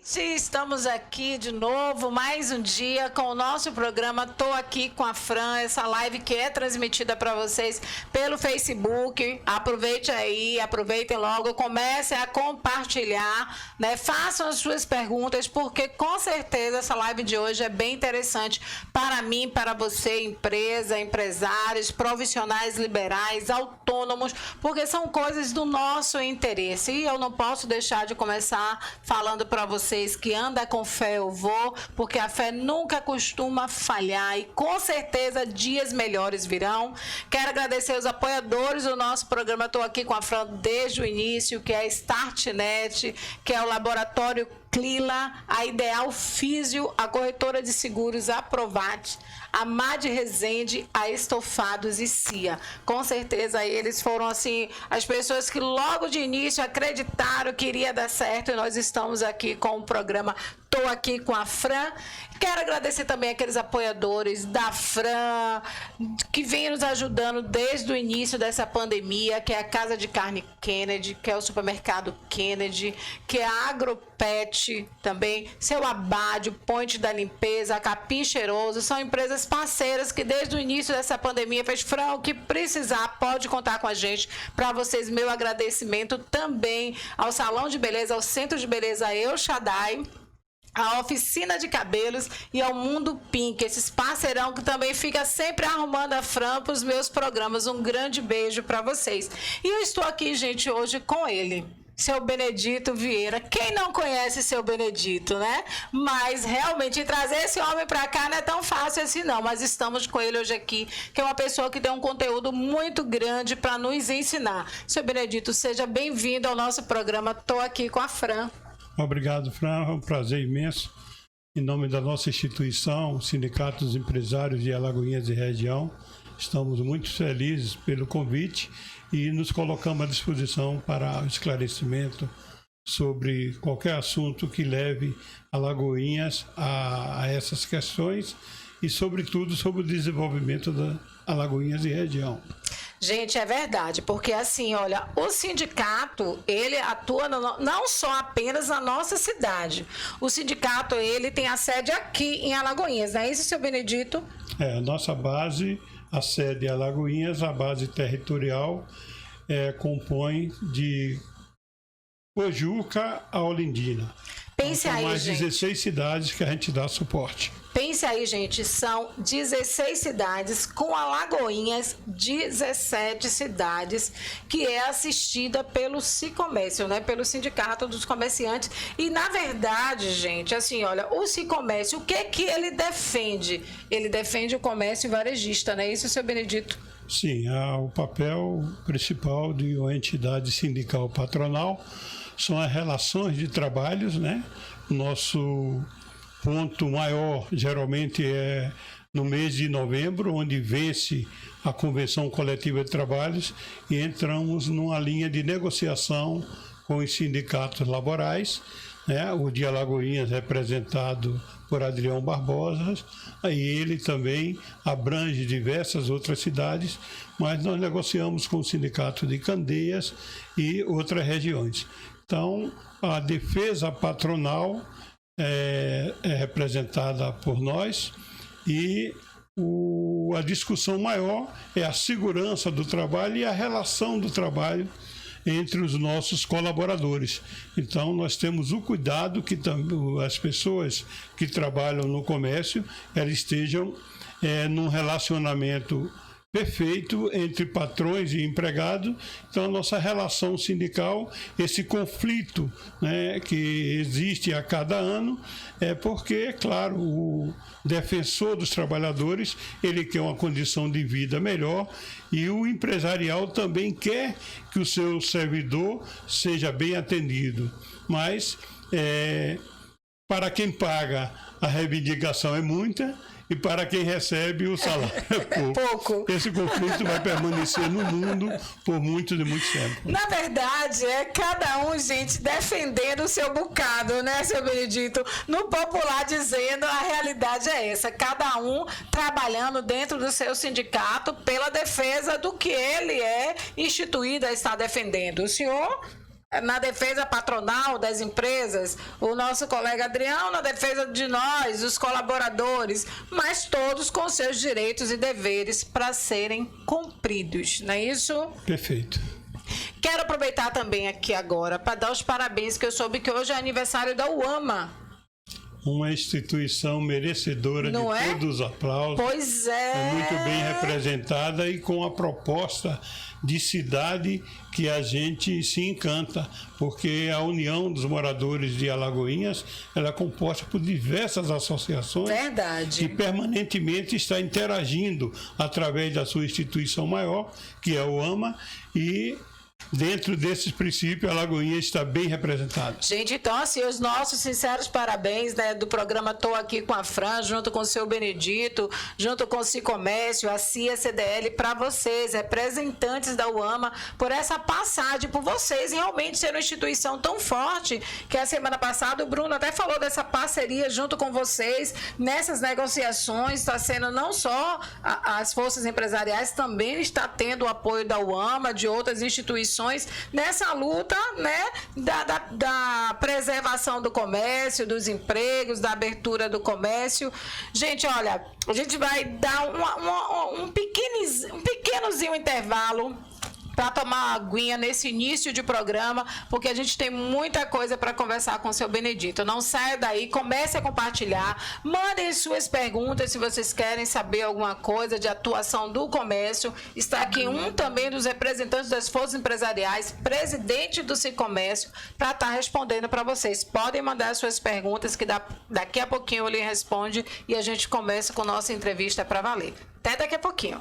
gente, estamos aqui de novo, mais um dia com o nosso programa Tô Aqui com a Fran, essa live que é transmitida para vocês pelo Facebook. Aproveite aí, aproveitem logo, comecem a compartilhar, né? Façam as suas perguntas, porque com certeza essa live de hoje é bem interessante para mim, para você, empresa, empresários, profissionais liberais, autônomos, porque são coisas do nosso interesse. E eu não posso deixar de começar falando para vocês que anda com fé eu vou, porque a fé nunca costuma falhar e com certeza dias melhores virão. Quero agradecer os apoiadores do nosso programa. Estou aqui com a Fran desde o início, que é a Startnet, que é o Laboratório Clila, a Ideal Físio, a corretora de seguros Aprovate, a Mad Resende, a Estofados e CIA. Com certeza eles foram assim as pessoas que logo de início acreditaram que iria dar certo, e nós estamos aqui com o programa Tô Aqui com a Fran. Quero agradecer também aqueles apoiadores da Fran, que vêm nos ajudando desde o início dessa pandemia, que é a Casa de Carne Kennedy, que é o Supermercado Kennedy, que é a Agropet também, Seu Abade, o Ponte da Limpeza, a Capim Cheiroso, são empresas parceiras que desde o início dessa pandemia fez, Fran, o que precisar, pode contar com a gente. Para vocês, meu agradecimento também ao Salão de Beleza, ao Centro de Beleza El Shaddai, a Oficina de Cabelos e ao Mundo Pink, esses parceirão que também fica sempre arrumando a Fran para os meus programas. Um grande beijo para vocês. E eu estou aqui, gente, hoje com ele, Seu Benedito Vieira. Quem não conhece Seu Benedito, né? Mas realmente trazer esse homem para cá não é tão fácil assim não, mas estamos com ele hoje aqui, que é uma pessoa que tem um conteúdo muito grande para nos ensinar. Seu Benedito, seja bem-vindo ao nosso programa Tô Aqui com a Fran. Obrigado, Fran. É um prazer imenso. Em nome da nossa instituição, Sindicato dos Empresários de Alagoinhas e Região, estamos muito felizes pelo convite e nos colocamos à disposição para o esclarecimento sobre qualquer assunto que leve Alagoinhas a essas questões e, sobretudo, sobre o desenvolvimento da Alagoinhas e Região. Gente, é verdade, porque assim, olha, o sindicato, ele atua não só apenas na nossa cidade. O sindicato, ele tem a sede aqui em Alagoinhas, não é isso, seu Benedito? A nossa base, a sede é Alagoinhas, a base territorial compõe de Pojuca a Olindina. Pense então, aí, mais gente. 16 cidades que a gente dá suporte. Pense aí, gente, são 16 cidades, com Alagoinhas, 17 cidades, que é assistida pelo Sicomércio, né? Pelo Sindicato dos Comerciantes. E, na verdade, gente, assim, olha, o Sicomércio, o que ele defende? Ele defende o comércio varejista, não é isso, seu Benedito? Sim, o papel principal de uma entidade sindical patronal são as relações de trabalhos, né? Nosso ponto maior geralmente é no mês de novembro, onde vence a Convenção Coletiva de Trabalhos e entramos numa linha de negociação com os sindicatos laborais, né? O de Alagoinhas representado por Adrião Barbosa, aí ele também abrange diversas outras cidades, mas nós negociamos com o sindicato de Candeias e outras regiões. Então, a defesa patronal é representada por nós e a discussão maior é a segurança do trabalho e a relação do trabalho entre os nossos colaboradores. Então, nós temos o cuidado que as pessoas que trabalham no comércio elas estejam num relacionamento perfeito entre patrões e empregados. Então, a nossa relação sindical, esse conflito, né, que existe a cada ano, é porque, claro, o defensor dos trabalhadores, ele quer uma condição de vida melhor e o empresarial também quer que o seu servidor seja bem atendido. Mas, para quem paga, a reivindicação é muita, e para quem recebe, o salário é pouco. Esse conflito vai permanecer no mundo por muito tempo. Na verdade, é cada um, gente, defendendo o seu bocado, né, seu Benedito? No popular dizendo, a realidade é essa. Cada um trabalhando dentro do seu sindicato pela defesa do que ele é instituído a estar defendendo. O senhor na defesa patronal das empresas, o nosso colega Adrião na defesa de nós, os colaboradores, mas todos com seus direitos e deveres para serem cumpridos, não é isso? Perfeito. Quero aproveitar também aqui agora para dar os parabéns, que eu soube que hoje é aniversário da UAMA. Uma instituição merecedora de todos os aplausos. Pois é. É muito bem representada e com a proposta de cidade que a gente se encanta, porque a União dos Moradores de Alagoinhas, ela é composta por diversas associações. Verdade. Que permanentemente está interagindo através da sua instituição maior, que é o AMA, e dentro desses princípios, a Alagoinha está bem representada. Gente, então, assim, os nossos sinceros parabéns, né, do programa Tô Aqui com a Fran, junto com o seu Benedito, junto com o Cicomércio, a CIA, CDL, para vocês, representantes da UAMA, por essa passagem, por vocês realmente ser uma instituição tão forte, que a semana passada o Bruno até falou dessa parceria junto com vocês, nessas negociações, está sendo não só as forças empresariais, também está tendo o apoio da UAMA, de outras instituições, nessa luta, né, da preservação do comércio, dos empregos, da abertura do comércio. Gente, olha, a gente vai dar um pequenozinho intervalo para tomar uma aguinha nesse início de programa, porque a gente tem muita coisa para conversar com o seu Benedito. Não saia daí, comece a compartilhar, mandem suas perguntas se vocês querem saber alguma coisa de atuação do comércio. Está aqui um também dos representantes das forças empresariais, presidente do Cicomércio, para estar respondendo para vocês. Podem mandar suas perguntas, que daqui a pouquinho ele responde e a gente começa com nossa entrevista para valer. Até daqui a pouquinho.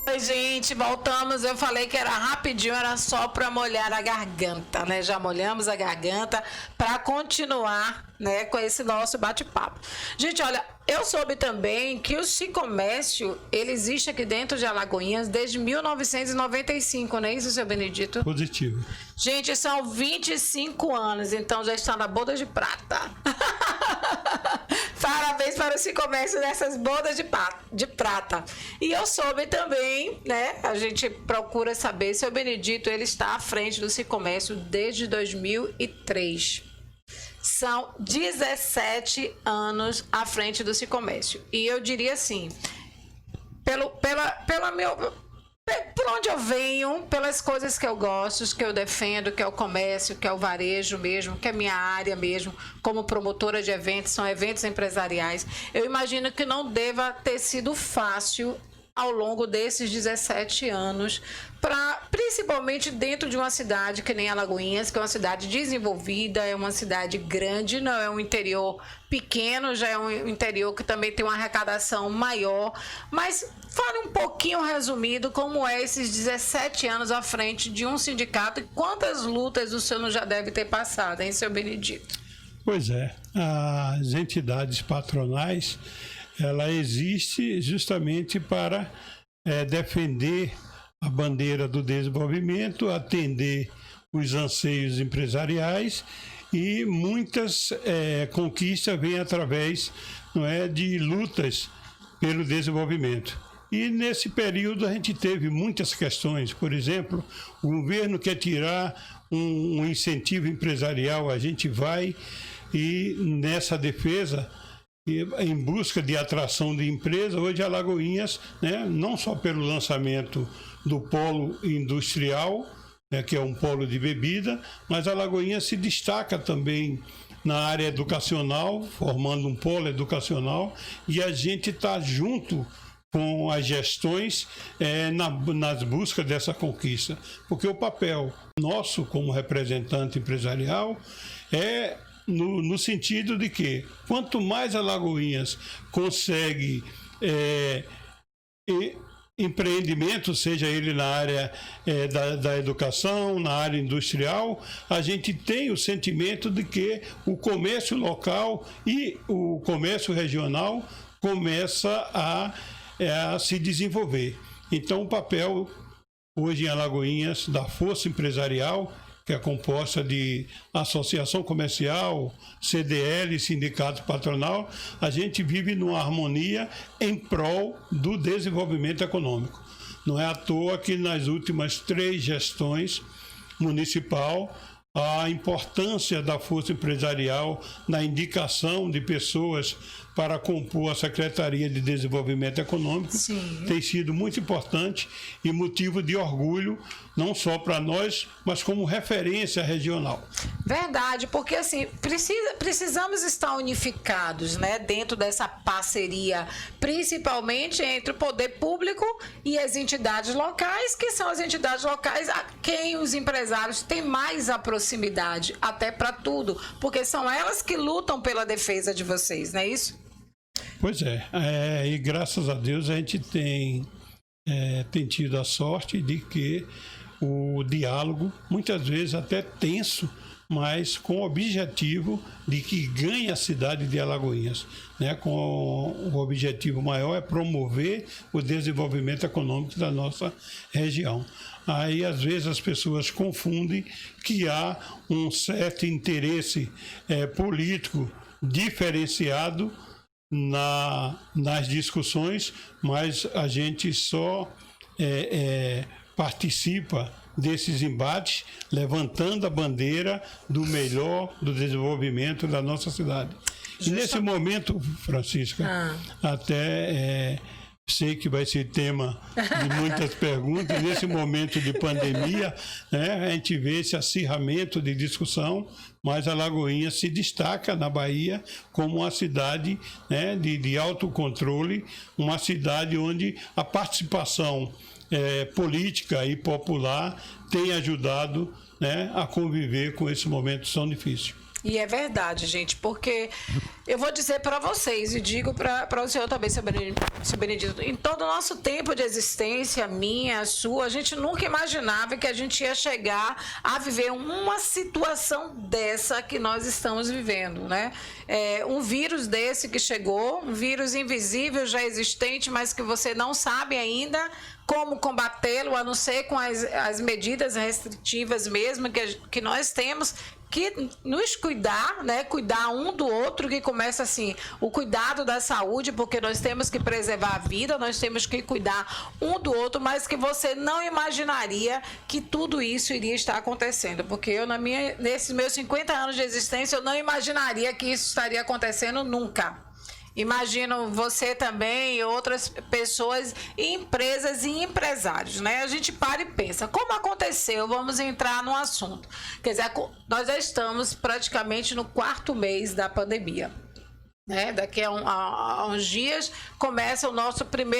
Oi, gente, voltamos. Eu falei que era rapidinho, era só para molhar a garganta, né? Já molhamos a garganta para continuar, né, com esse nosso bate-papo. Gente, olha, eu soube também que o Cicomércio, ele existe aqui dentro de Alagoinhas desde 1995, não é isso, seu Benedito? Positivo. Gente, são 25 anos, então já está na boda de prata. Parabéns para o Cicomércio nessas bodas de prata. E eu soube também, né, a gente procura saber se o Benedito, ele está à frente do Cicomércio desde 2003. São 17 anos à frente do Cicomércio. E eu diria assim, por onde eu venho, pelas coisas que eu gosto, que eu defendo, que é o comércio, que é o varejo mesmo, que é minha área mesmo, como promotora de eventos, são eventos empresariais, eu imagino que não deva ter sido fácil ao longo desses 17 anos, principalmente dentro de uma cidade que nem Alagoinhas, que é uma cidade desenvolvida, é uma cidade grande, não é um interior pequeno, já é um interior que também tem uma arrecadação maior. Mas fale um pouquinho resumido como é esses 17 anos à frente de um sindicato e quantas lutas o senhor já deve ter passado, hein, seu Benedito? Pois é, as entidades patronais, ela existe justamente para defender a bandeira do desenvolvimento, atender os anseios empresariais, e muitas conquistas vêm através, não é, de lutas pelo desenvolvimento. E nesse período a gente teve muitas questões. Por exemplo, o governo quer tirar um incentivo empresarial, a gente vai e nessa defesa em busca de atração de empresa. Hoje Alagoinhas, né, não só pelo lançamento do polo industrial, né, que é um polo de bebida, mas Alagoinhas se destaca também na área educacional, formando um polo educacional, e a gente está junto com as gestões nas buscas dessa conquista, porque o papel nosso como representante empresarial é no sentido de que quanto mais Alagoinhas consegue empreendimento, seja ele na área da educação, na área industrial, a gente tem o sentimento de que o comércio local e o comércio regional começa a se desenvolver. Então o papel hoje em Alagoinhas da Força Empresarial, que é composta de associação comercial, CDL, sindicato patronal, a gente vive numa harmonia em prol do desenvolvimento econômico. Não é à toa que nas últimas 3 gestões municipal, a importância da força empresarial na indicação de pessoas para compor a Secretaria de Desenvolvimento Econômico tem sido muito importante e motivo de orgulho, não só para nós, mas como referência regional. Verdade, porque assim, precisamos estar unificados, né, dentro dessa parceria, principalmente entre o poder público e as entidades locais, que são as entidades locais a quem os empresários têm mais a proximidade, até para tudo, porque são elas que lutam pela defesa de vocês, não é isso? Pois e graças a Deus a gente tem tido a sorte de que o diálogo, muitas vezes até tenso, mas com o objetivo de que ganhe a cidade de Alagoinhas, né? Com o objetivo maior é promover o desenvolvimento econômico da nossa região. Aí, às vezes, as pessoas confundem que há um certo interesse político diferenciado nas discussões, mas a gente só participa desses embates, levantando a bandeira do melhor do desenvolvimento da nossa cidade. E nesse momento, Francisca, até sei que vai ser tema de muitas perguntas, nesse momento de pandemia, né, a gente vê esse acirramento de discussão, mas Alagoinhas se destaca na Bahia como uma cidade, né, de autocontrole, uma cidade onde a participação política e popular tem ajudado, né, a conviver com esse momento tão difícil. E é verdade, gente, porque eu vou dizer para vocês, e digo para o senhor também, seu Benedito, em todo o nosso tempo de existência, minha, sua, a gente nunca imaginava que a gente ia chegar a viver uma situação dessa que nós estamos vivendo, né? Um vírus desse que chegou, um vírus invisível já existente, mas que você não sabe ainda como combatê-lo, a não ser com as medidas restritivas mesmo que nós temos que nos cuidar, né? Cuidar um do outro, que começa assim, o cuidado da saúde, porque nós temos que preservar a vida, nós temos que cuidar um do outro, mas que você não imaginaria que tudo isso iria estar acontecendo, porque eu, nesses meus 50 anos de existência, eu não imaginaria que isso estaria acontecendo nunca. Imagino você também e outras pessoas, empresas e empresários, né? A gente para e pensa, como aconteceu? Vamos entrar no assunto. Quer dizer, nós já estamos praticamente no 4º mês da pandemia, né? Daqui a uns dias começa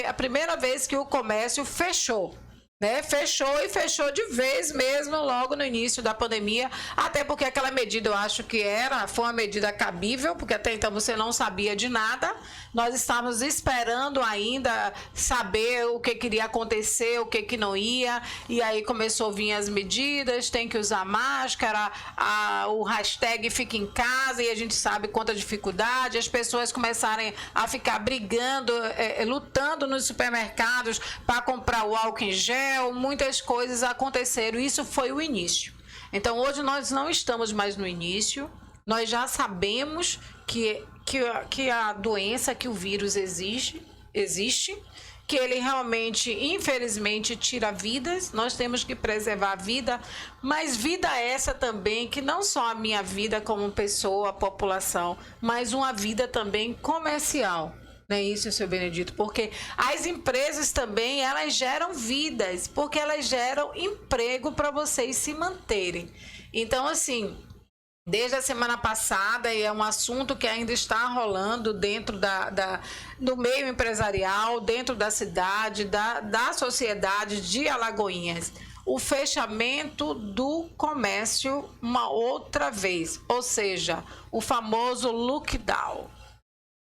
a primeira vez que o comércio fechou. Né? Fechou e de vez mesmo logo no início da pandemia, até porque aquela medida eu acho que foi uma medida cabível, porque até então você não sabia de nada, nós estávamos esperando ainda saber o que iria acontecer, o que não ia, e aí começou a vir as medidas, tem que usar máscara, o hashtag fica em casa, e a gente sabe quanta dificuldade, as pessoas começarem a ficar brigando, lutando nos supermercados para comprar o álcool em gel, muitas coisas aconteceram, isso foi o início. Então hoje nós não estamos mais no início, nós já sabemos que a doença, que o vírus existe, que ele realmente, infelizmente, tira vidas. Nós temos que preservar a vida, mas vida essa também, que não só a minha vida como pessoa, a população, mas uma vida também comercial. Não é isso, seu Benedito? Porque as empresas também, elas geram vidas, porque elas geram emprego para vocês se manterem. Então, assim, desde a semana passada, e é um assunto que ainda está rolando dentro do meio empresarial, dentro da cidade, da sociedade de Alagoinhas, o fechamento do comércio uma outra vez, ou seja, o famoso lockdown.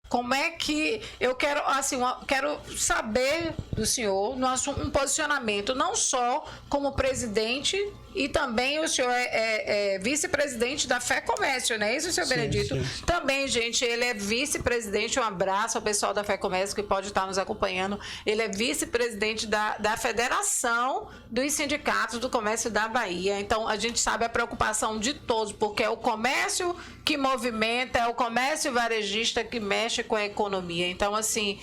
Como é que eu quero, assim, quero saber do senhor um posicionamento, não só como presidente, e também o senhor é vice-presidente da Fé Comércio, não é isso, senhor Benedito? Sim. Também, gente, ele é vice-presidente, um abraço ao pessoal da Fé Comércio que pode estar nos acompanhando. Ele é vice-presidente da Federação dos Sindicatos do Comércio da Bahia. Então, a gente sabe a preocupação de todos, porque é o comércio que movimenta, é o comércio varejista que mexe com a economia. Então, assim,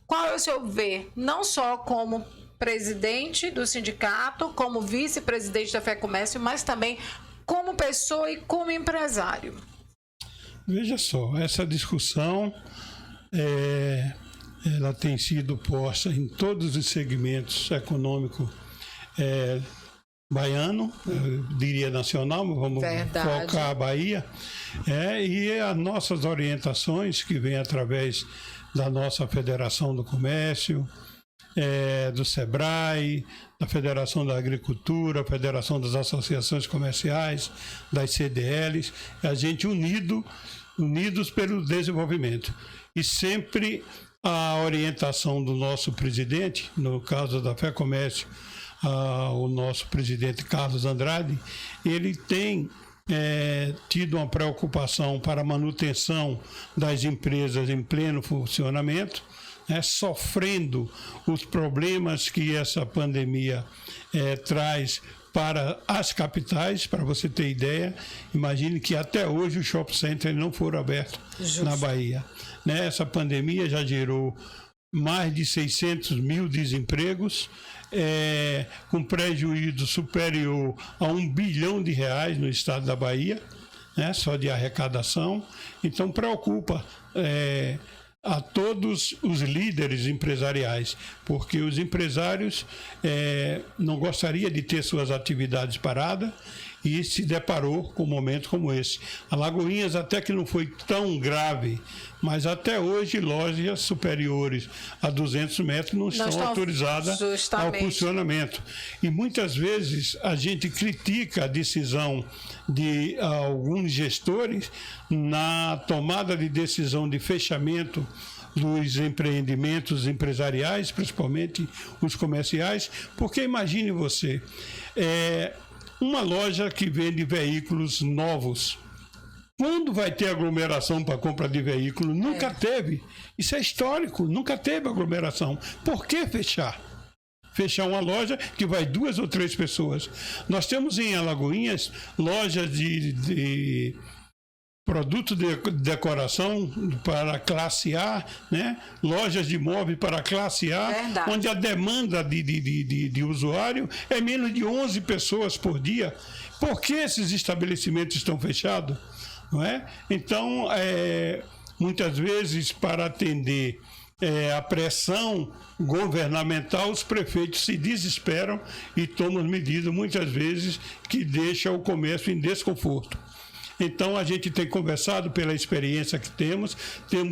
qual é o seu ver? Não só como presidente do sindicato, como vice-presidente da Fé Comércio, mas também como pessoa e como empresário. Veja só, essa discussão ela tem sido posta em todos os segmentos econômicos baiano, eu diria nacional, mas vamos focar a Bahia, e as nossas orientações que vêm através da nossa Federação do Comércio, do SEBRAE, da Federação da Agricultura, Federação das Associações Comerciais, das CDLs, a gente unidos pelo desenvolvimento. E sempre a orientação do nosso presidente, no caso da Fé Comércio, o nosso presidente Carlos Andrade, ele tem tido uma preocupação para a manutenção das empresas em pleno funcionamento, sofrendo os problemas que essa pandemia traz para as capitais. Para você ter ideia, imagine que até hoje os shopping centers não foram abertos na Bahia. Essa pandemia já gerou mais de 600 mil desempregos, com prejuízo superior a R$1 bilhão no estado da Bahia, só de arrecadação. Então preocupa a todos os líderes empresariais, porque os empresários não gostariam de ter suas atividades paradas e se deparou com um momento como esse. Alagoinhas até que não foi tão grave, mas até hoje lojas superiores a 200 metros não estão autorizadas ao funcionamento. E muitas vezes a gente critica a decisão de alguns gestores na tomada de decisão de fechamento dos empreendimentos empresariais, principalmente os comerciais, porque imagine você, uma loja que vende veículos novos, quando vai ter aglomeração para compra de veículo? Nunca teve. Isso é histórico, nunca teve aglomeração. Por que fechar? Fechar uma loja que vai 2 ou 3 pessoas. Nós temos em Alagoinhas lojas de produto de decoração para classe A, lojas de móveis para classe A, Verdade. Onde a demanda de usuário é menos de 11 pessoas por dia. Por que esses estabelecimentos estão fechados? Não é? Então, muitas vezes, para atender a pressão governamental, os prefeitos se desesperam e tomam medidas, muitas vezes, que deixam o comércio em desconforto. Então, a gente tem conversado pela experiência que temos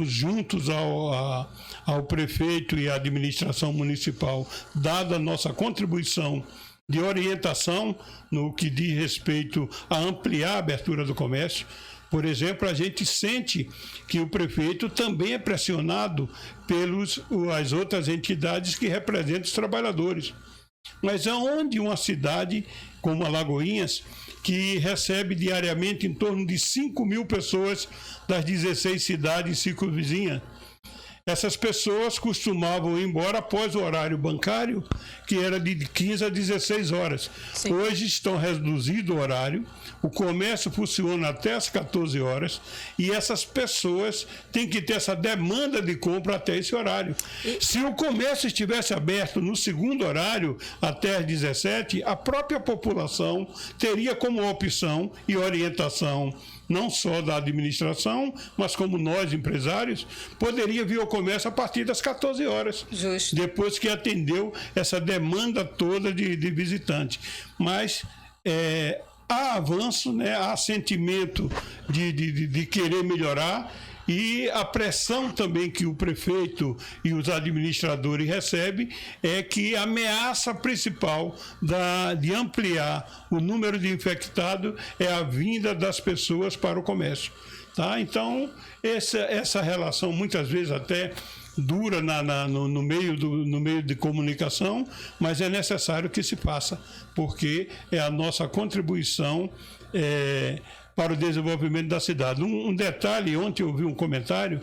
juntos ao prefeito e à administração municipal, dado a nossa contribuição de orientação no que diz respeito a ampliar a abertura do comércio. Por exemplo, a gente sente que o prefeito também é pressionado pelas outras entidades que representam os trabalhadores. Mas aonde uma cidade como Alagoinhas, que recebe diariamente em torno de 5 mil pessoas das 16 cidades circunvizinhas, essas pessoas costumavam ir embora após o horário bancário, que era de 15 a 16 horas. Sim. Hoje estão reduzindo o horário, o comércio funciona até as 14 horas e essas pessoas têm que ter essa demanda de compra até esse horário. Se o comércio estivesse aberto no segundo horário, até as 17, a própria população teria como opção e orientação não só da administração, mas como nós, empresários, poderia vir ao comércio a partir das 14 horas. Justo. Depois que atendeu essa demanda toda de visitante. Mas há avanço, né? Há sentimento de querer melhorar, e a pressão também que o prefeito e os administradores recebem é que a ameaça principal de ampliar o número de infectados é a vinda das pessoas para o comércio. Tá? Então, essa relação muitas vezes até dura no meio de comunicação, mas é necessário que se faça, porque é a nossa contribuição para o desenvolvimento da cidade. Um detalhe, ontem eu vi um comentário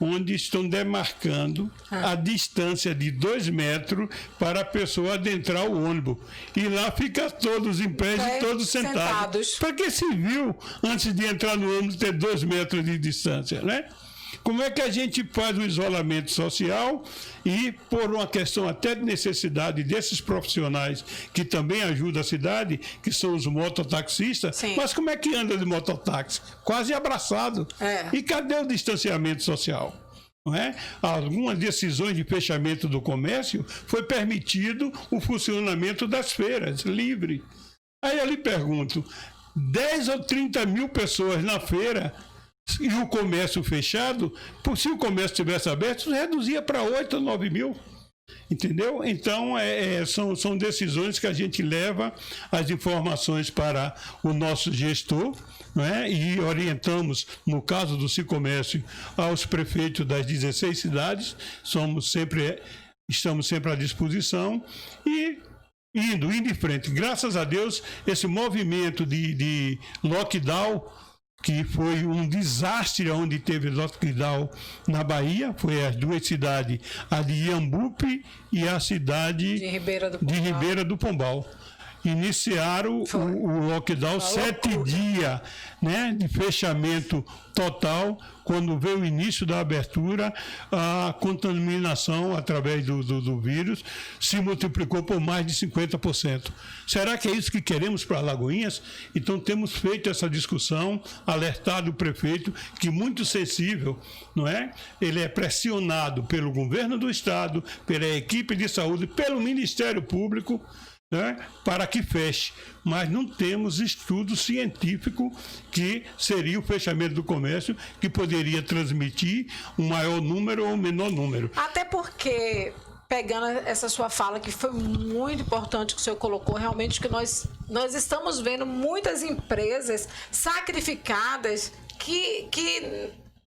onde estão demarcando a distância de 2 metros para a pessoa adentrar o ônibus. E lá fica todos em pé e todos sentados. Para que se viu, antes de entrar no ônibus, ter 2 metros de distância, né? Como é que a gente faz o isolamento social e, por uma questão até de necessidade desses profissionais que também ajudam a cidade, que são os mototaxistas, sim, mas como é que anda de mototáxi? Quase abraçado. E cadê o distanciamento social? Não é? Algumas decisões de fechamento do comércio foi permitido o funcionamento das feiras livre. Aí eu lhe pergunto, 10 ou 30 mil pessoas na feira e o comércio fechado, se o comércio estivesse aberto, reduzia para 8 ou 9 mil. Entendeu? Então, são decisões que a gente leva as informações para o nosso gestor, não é? E orientamos, no caso do Sicomércio, aos prefeitos das 16 cidades, estamos sempre à disposição e indo em frente. Graças a Deus, esse movimento de lockdown, que foi um desastre onde teve lockdown na Bahia, foi as 2 cidades, a de Iambupe e a cidade de Ribeira do Pombal. Iniciaram o lockdown 7 dias, né, de fechamento total. Quando veio o início da abertura, a contaminação através do vírus se multiplicou por mais de 50%. Será que é isso que queremos para Alagoinhas? Então temos feito essa discussão, alertado o prefeito, que muito sensível, não é? Ele é pressionado pelo governo do estado, pela equipe de saúde, pelo Ministério Público, né, para que feche, mas não temos estudo científico que seria o fechamento do comércio, que poderia transmitir um maior número ou um menor número. Até porque, pegando essa sua fala, que foi muito importante que o senhor colocou, realmente que nós estamos vendo muitas empresas sacrificadas que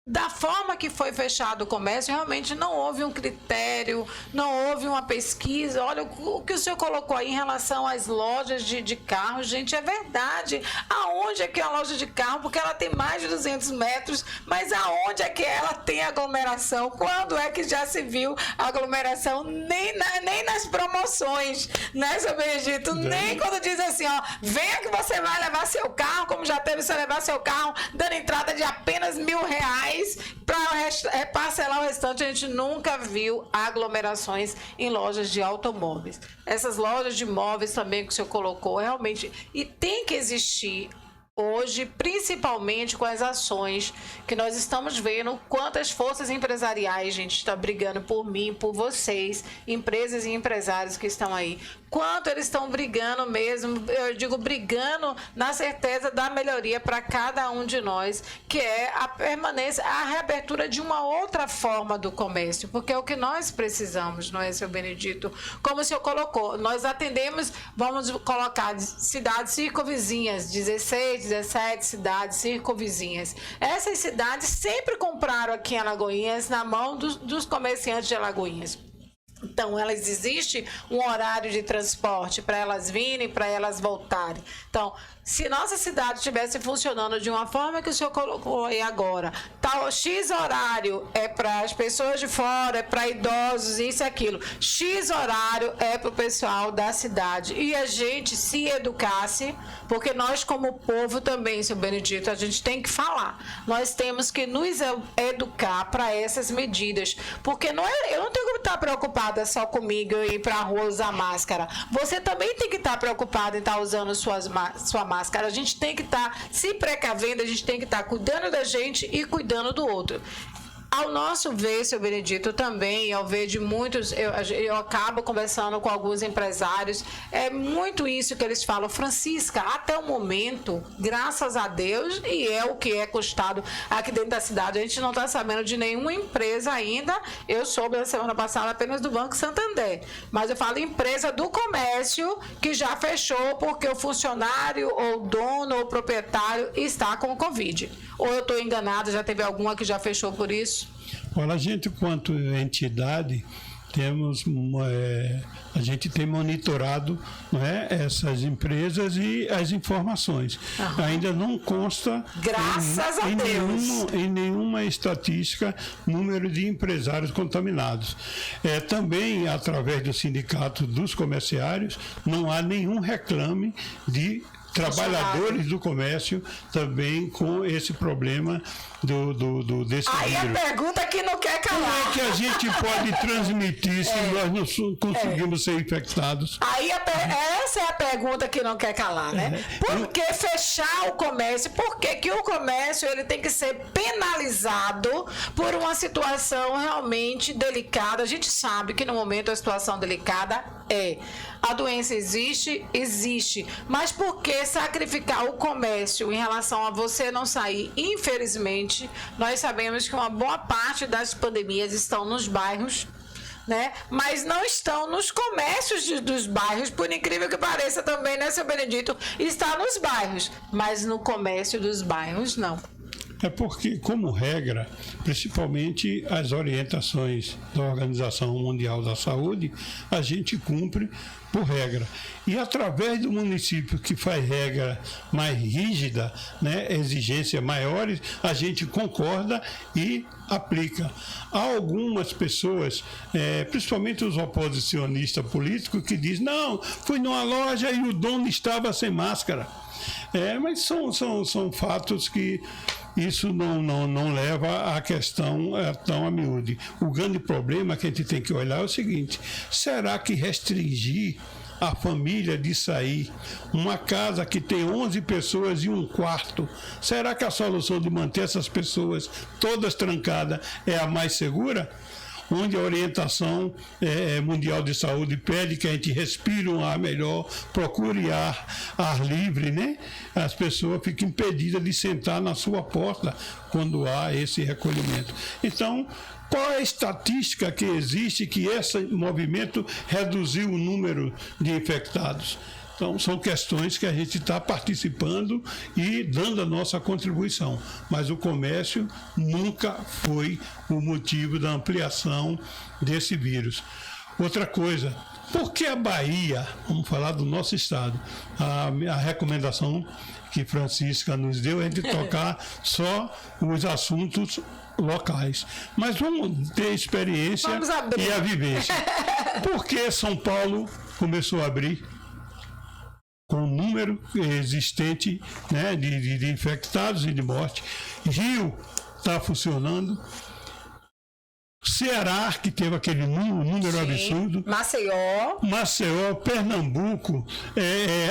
da forma que foi fechado o comércio, realmente não houve um critério, não houve uma pesquisa. Olha, o que o senhor colocou aí em relação às lojas de carro, gente, é verdade. Aonde é que é a loja de carro? Porque ela tem mais de 200 metros, mas aonde é que ela tem aglomeração? Quando é que já se viu aglomeração? Nem nas promoções, né, seu Benedito? Nem quando diz assim, ó, venha que você vai levar seu carro, como já teve você levar seu carro, dando entrada de apenas R$1.000, para parcelar o restante. A gente nunca viu aglomerações em lojas de automóveis. Essas lojas de imóveis também que o senhor colocou, realmente, e tem que existir hoje, principalmente com as ações que nós estamos vendo, quantas forças empresariais, gente, está brigando por mim, por vocês, empresas e empresários que estão aí. Quanto eles estão brigando mesmo, eu digo brigando na certeza da melhoria para cada um de nós, que é a permanência, a reabertura de uma outra forma do comércio, porque é o que nós precisamos, não é, seu Benedito? Como o senhor colocou, nós atendemos, vamos colocar cidades circunvizinhas, 16, 17 cidades circunvizinhas. Essas cidades sempre compraram aqui em Alagoinhas na mão dos comerciantes de Alagoinhas. Então, existe um horário de transporte para elas virem, para elas voltarem. Então, se nossa cidade estivesse funcionando de uma forma que o senhor colocou aí agora, X horário é para as pessoas de fora, é para idosos, isso e aquilo. X horário é para o pessoal da cidade. E a gente se educasse, porque nós como povo também, seu Benedito, a gente tem que falar. Nós temos que nos educar para essas medidas. Porque eu não tenho que estar preocupada só comigo e ir para a rua usar máscara. Você também tem que estar preocupado em estar usando sua máscara. A gente tem que estar se precavendo, a gente tem que estar cuidando da gente e cuidando do outro. Ao nosso ver, seu Benedito, também, ao ver de muitos, eu acabo conversando com alguns empresários, é muito isso que eles falam. Francisca, até o momento, graças a Deus, e é o que é custado aqui dentro da cidade, a gente não está sabendo de nenhuma empresa ainda. Eu soube na semana passada apenas do Banco Santander, mas eu falo empresa do comércio que já fechou porque o funcionário, ou dono, ou proprietário está com o Covid. Ou eu estou enganada, já teve alguma que já fechou por isso? Olha, a gente, quanto entidade, a gente tem monitorado, não é, essas empresas e as informações. Ainda não consta, graças a Deus, em nenhuma estatística número de empresários contaminados. Também, através do Sindicato dos Comerciários, não há nenhum reclame de trabalhadores do comércio também com esse problema desse aí vírus. A pergunta que não quer calar. Como é que a gente pode transmitir se nós não conseguimos ser infectados? Essa é a pergunta que não quer calar, né? Por que fechar o comércio? Por que o comércio ele tem que ser penalizado por uma situação realmente delicada? A gente sabe que no momento a situação delicada a doença existe, mas por que sacrificar o comércio em relação a você não sair? Infelizmente, nós sabemos que uma boa parte das pandemias estão nos bairros, né? Mas não estão nos comércios dos bairros, por incrível que pareça também, né, seu Benedito? Está nos bairros, mas no comércio dos bairros não. É porque, como regra, principalmente as orientações da Organização Mundial da Saúde, a gente cumpre por regra. E através do município que faz regra mais rígida, né, exigências maiores, a gente concorda e aplica. Há algumas pessoas, principalmente os oposicionistas políticos, que dizem, não, fui numa loja e o dono estava sem máscara. Mas são fatos que isso não leva a questão tão a miúde. O grande problema que a gente tem que olhar é o seguinte: será que restringir a família de sair, uma casa que tem 11 pessoas e um quarto, será que a solução de manter essas pessoas todas trancadas é a mais segura? Onde a orientação mundial de saúde pede que a gente respire um ar melhor, procure ar livre, né? As pessoas ficam impedidas de sentar na sua porta quando há esse recolhimento. Então, qual é a estatística que existe que esse movimento reduziu o número de infectados? Então, são questões que a gente está participando e dando a nossa contribuição. Mas o comércio nunca foi o motivo da ampliação desse vírus. Outra coisa, por que a Bahia, vamos falar do nosso estado, a recomendação que Francisca nos deu é de tocar só os assuntos locais. Mas vamos ter experiência e a vivência. Por que São Paulo começou a abrir com o número existente, né, de infectados e de morte? Rio está funcionando. Ceará, que teve aquele número absurdo. Maceió, Pernambuco,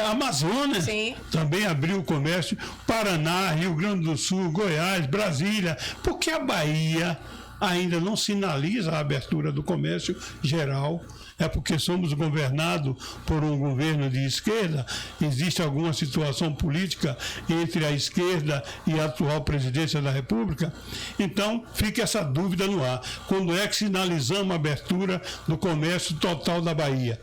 Amazonas também abriu o comércio. Paraná, Rio Grande do Sul, Goiás, Brasília. Por que a Bahia ainda não sinaliza a abertura do comércio geral? É porque somos governados por um governo de esquerda? Existe alguma situação política entre a esquerda e a atual presidência da República? Então, fica essa dúvida no ar. Quando é que sinalizamos a abertura do comércio total da Bahia?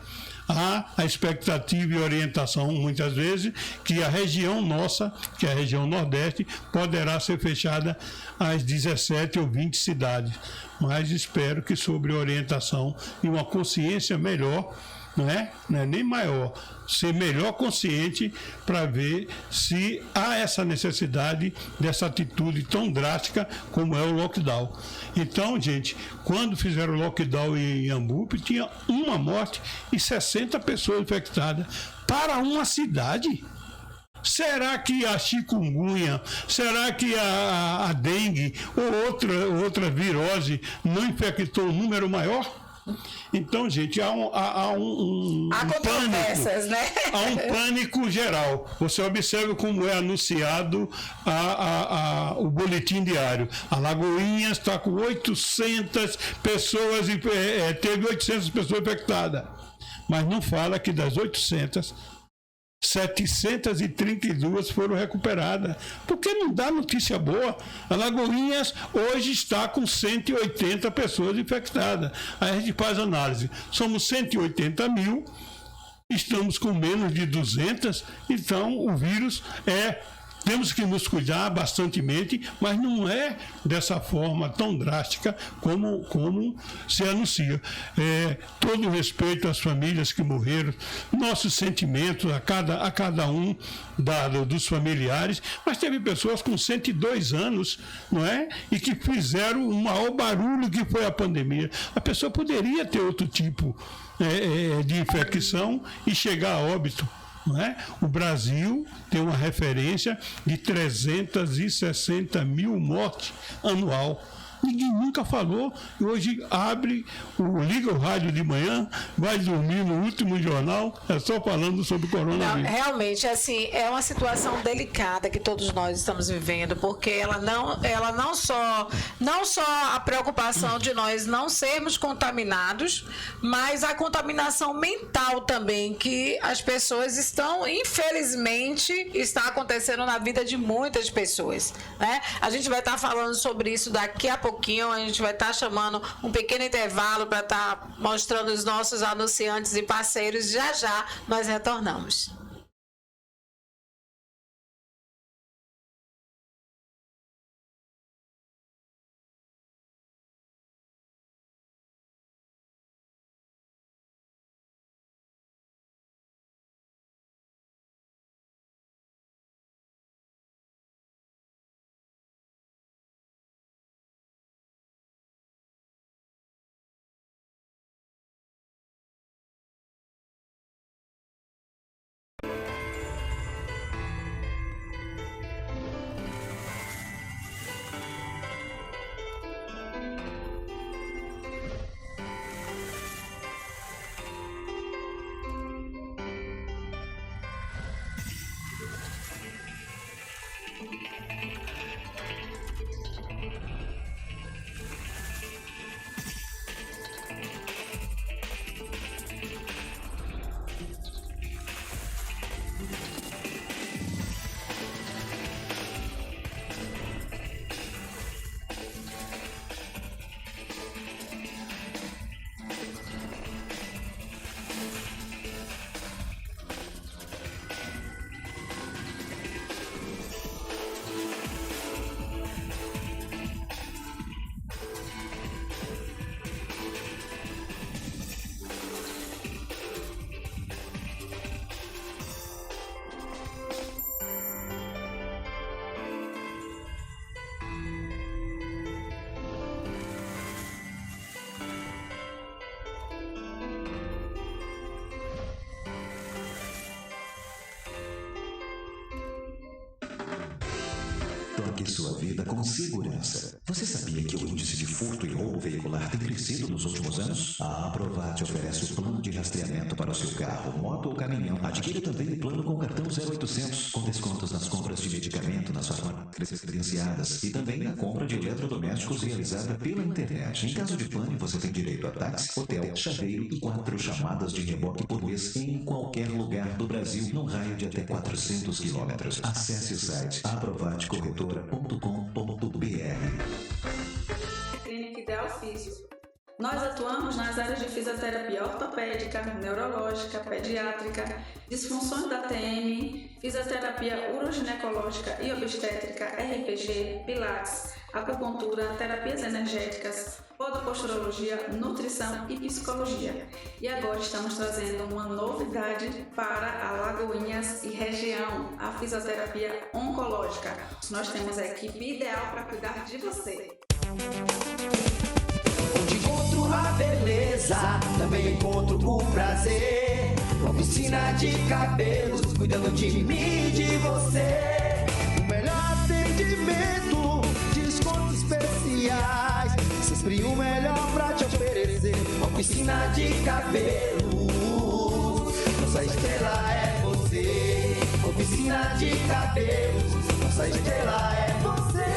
Há a expectativa e orientação, muitas vezes, que a região nossa, que é a região Nordeste, poderá ser fechada às 17 ou 20 cidades. Mas espero que, sobre orientação e uma consciência melhor não é nem maior, ser melhor consciente para ver se há essa necessidade dessa atitude tão drástica como é o lockdown. Então, gente, quando fizeram o lockdown em Iambupe, tinha uma morte e 60 pessoas infectadas para uma cidade. Será que a chikungunya, será que a dengue ou outra virose não infectou um número maior? Então, gente, há um pânico, né? Há um pânico geral. Você observa como é anunciado o boletim diário. Alagoinhas está com 800 pessoas, teve 800 pessoas infectadas. Mas não fala que das 800, 732 foram recuperadas. Porque não dá notícia boa. Alagoinhas hoje está com 180 pessoas infectadas. Aí a gente faz análise. Somos 180 mil, estamos com menos de 200, então o vírus temos que nos cuidar bastantemente, mas não é dessa forma tão drástica como se anuncia. Todo respeito às famílias que morreram, nossos sentimentos a cada um dos familiares, mas teve pessoas com 102 anos, não é? E que fizeram o maior barulho que foi a pandemia. A pessoa poderia ter outro tipo de infecção e chegar a óbito. Não é? O Brasil tem uma referência de 360 mil mortes anual. Ninguém nunca falou. E hoje liga o rádio de manhã, vai dormir no último jornal, só falando sobre o coronavírus. Não, realmente, assim, é uma situação delicada que todos nós estamos vivendo, porque ela não só a preocupação de nós não sermos contaminados, mas a contaminação mental também, que as pessoas infelizmente, está acontecendo na vida de muitas pessoas, né? A gente vai estar falando sobre isso daqui a pouquinho, a gente vai estar chamando um pequeno intervalo para estar mostrando os nossos anunciantes e parceiros. Já nós retornamos. Toque sua vida com segurança. Você sabia que o índice de furto e roubo veicular tem crescido nos últimos anos? A Aprovat oferece o plano de rastreamento para o seu carro, moto ou caminhão. Adquira também o plano com cartão 0800, com descontos nas compras de medicamento nas farmácias credenciadas e também na compra de eletrodomésticos realizada pela internet. Em caso de pane, você tem direito a táxi, hotel, chaveiro e 4 chamadas de reboque por mês em qualquer lugar do Brasil, num raio de até 400 quilômetros. Acesse o site aprovatcorretora.com.br. Clínica Ideal Físio. Nós atuamos nas áreas de fisioterapia ortopédica, neurológica, pediátrica, disfunções da TM, fisioterapia uroginecológica e obstétrica, RPG, pilates, acupuntura, terapias energéticas, podoposturologia, nutrição e psicologia. E agora estamos trazendo uma novidade para Alagoinhas e região, a fisioterapia oncológica. Nós temos a equipe ideal para cuidar de você. Onde encontro a beleza, também encontro o prazer. Oficina de cabelos, cuidando de mim e de você. O melhor atendimento, descontos especiais. Sempre o melhor pra te oferecer. Oficina de cabelos, nossa estrela é você. Oficina de cabelos, nossa estrela é você.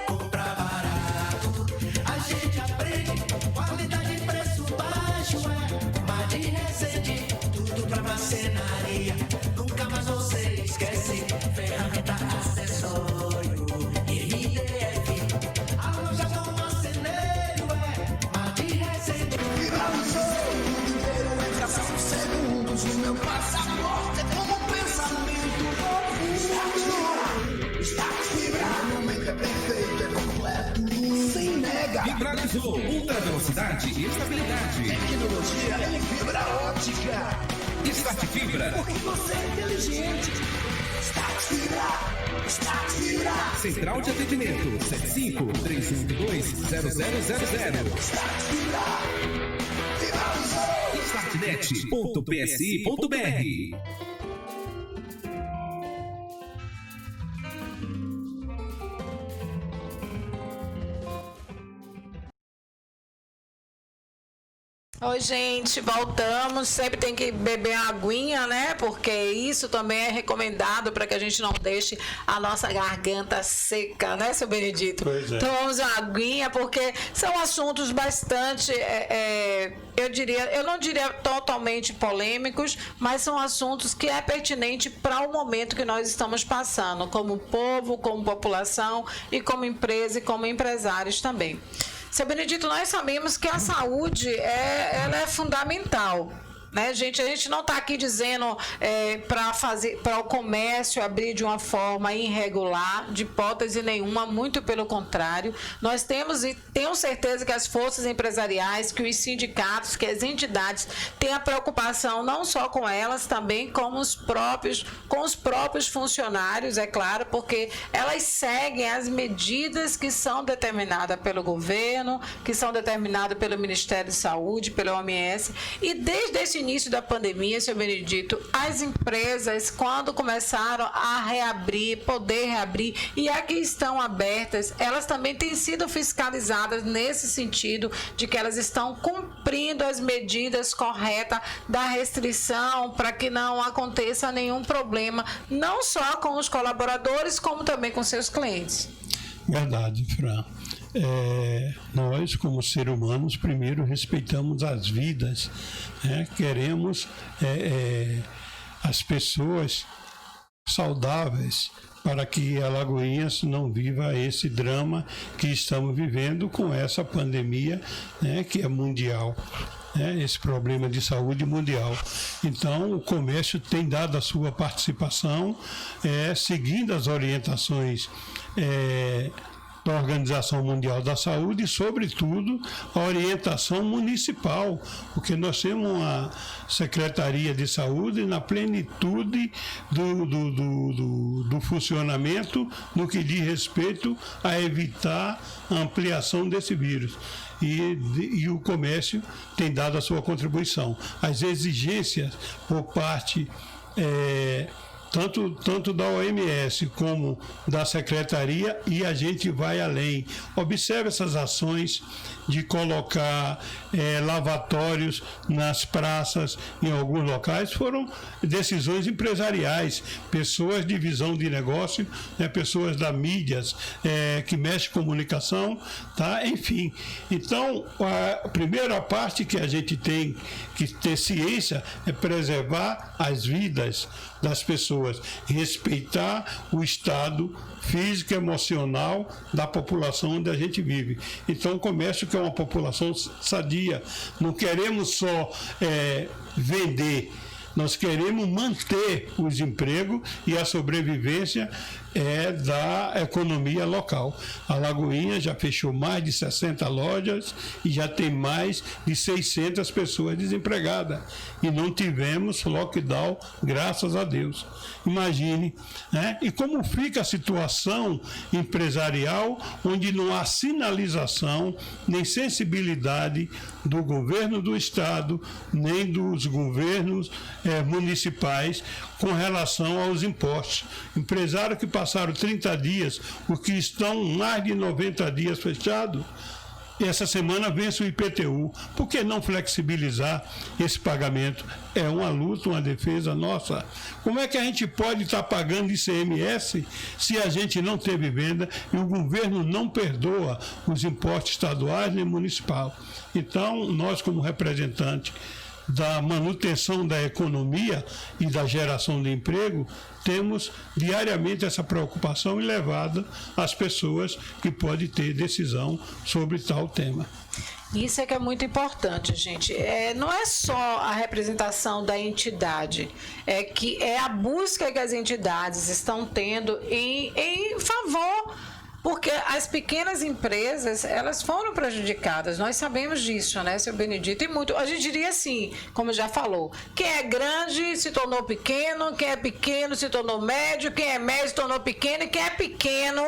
Compra barato, a gente aprende. Qualidade e preço baixo é Made Resende. Tudo pra marcenaria, nunca mais você esquece. Ferramenta, acessório e MDF. A loja do marceneiro é Made Resende. Viralizou o mundo inteiro em 4 segundos. O meu passaporte é como um pensamento profundo. Está Fibra, o momento é perfeito, é completo, sem nega. Vibralizou, ultra velocidade e estabilidade. Tecnologia em fibra ótica. Start Fibra. Porque você é inteligente. Start Fibra. Start Fibra. Central de atendimento 75-3182-0000. Start Fibra. Viralizou. Startnet.psi.br. Oi, gente, voltamos. Sempre tem que beber aguinha, né? Porque isso também é recomendado para que a gente não deixe a nossa garganta seca, né, seu Benedito? Pois é. Tomamos uma aguinha, porque são assuntos bastante, eu não diria totalmente polêmicos, mas são assuntos que é pertinente para o momento que nós estamos passando, como povo, como população e como empresa e como empresários também. Seu Benedito, nós sabemos que a saúde ela é fundamental, né, gente? A gente não está aqui dizendo para o comércio abrir de uma forma irregular, de hipótese nenhuma, muito pelo contrário. Nós temos e tenho certeza que as forças empresariais, que os sindicatos, que as entidades têm a preocupação não só com elas, também com os próprios funcionários, é claro, porque elas seguem as medidas que são determinadas pelo governo, que são determinadas pelo Ministério da Saúde, pela OMS, e desde esse início da pandemia, seu Benedito, as empresas, quando começaram a poder reabrir, e aqui estão abertas, elas também têm sido fiscalizadas nesse sentido de que elas estão cumprindo as medidas corretas da restrição para que não aconteça nenhum problema, não só com os colaboradores, como também com seus clientes. Verdade, Fran. Nós, como seres humanos, primeiro respeitamos as vidas, né? Queremos as pessoas saudáveis para que Alagoinhas não viva esse drama que estamos vivendo com essa pandemia, né, que é mundial. Esse problema de saúde mundial. Então, o comércio tem dado a sua participação, seguindo as orientações da Organização Mundial da Saúde e, sobretudo, a orientação municipal, porque nós temos uma Secretaria de Saúde na plenitude do funcionamento no que diz respeito a evitar a ampliação desse vírus. E o comércio tem dado a sua contribuição. As exigências por parte tanto da OMS como da Secretaria, e a gente vai além. Observe essas ações de colocar lavatórios nas praças, em alguns locais, foram decisões empresariais, pessoas de visão de negócio, pessoas da mídias que mexem com comunicação, tá? Enfim. Então, a primeira parte que a gente tem que ter ciência é preservar as vidas das pessoas, respeitar o estado físico e emocional da população onde a gente vive. Então, o comércio, que é uma população sadia, não queremos só vender, nós queremos manter os empregos e a sobrevivência é da economia local. A Lagoinha já fechou mais de 60 lojas e já tem mais de 600 pessoas desempregadas. E não tivemos lockdown, graças a Deus. Imagine, né? E como fica a situação empresarial, onde não há sinalização, nem sensibilidade do governo do estado, nem dos governos municipais com relação aos impostos. Empresários que passaram 30 dias, o que estão mais de 90 dias fechados, essa semana vence o IPTU. Por que não flexibilizar esse pagamento? É uma luta, uma defesa nossa. Como é que a gente pode estar pagando ICMS se a gente não teve venda e o governo não perdoa os impostos estaduais nem municipal? Então, nós como representantes da manutenção da economia e da geração de emprego, temos diariamente essa preocupação elevada às pessoas que podem ter decisão sobre tal tema. Isso é que é muito importante, gente. Não é só a representação da entidade, é a busca que as entidades estão tendo em favor. Porque as pequenas empresas, elas foram prejudicadas, nós sabemos disso, né, seu Benedito? E muito, a gente diria assim, como já falou, quem é grande se tornou pequeno, quem é pequeno se tornou médio, quem é médio se tornou pequeno, e quem é pequeno,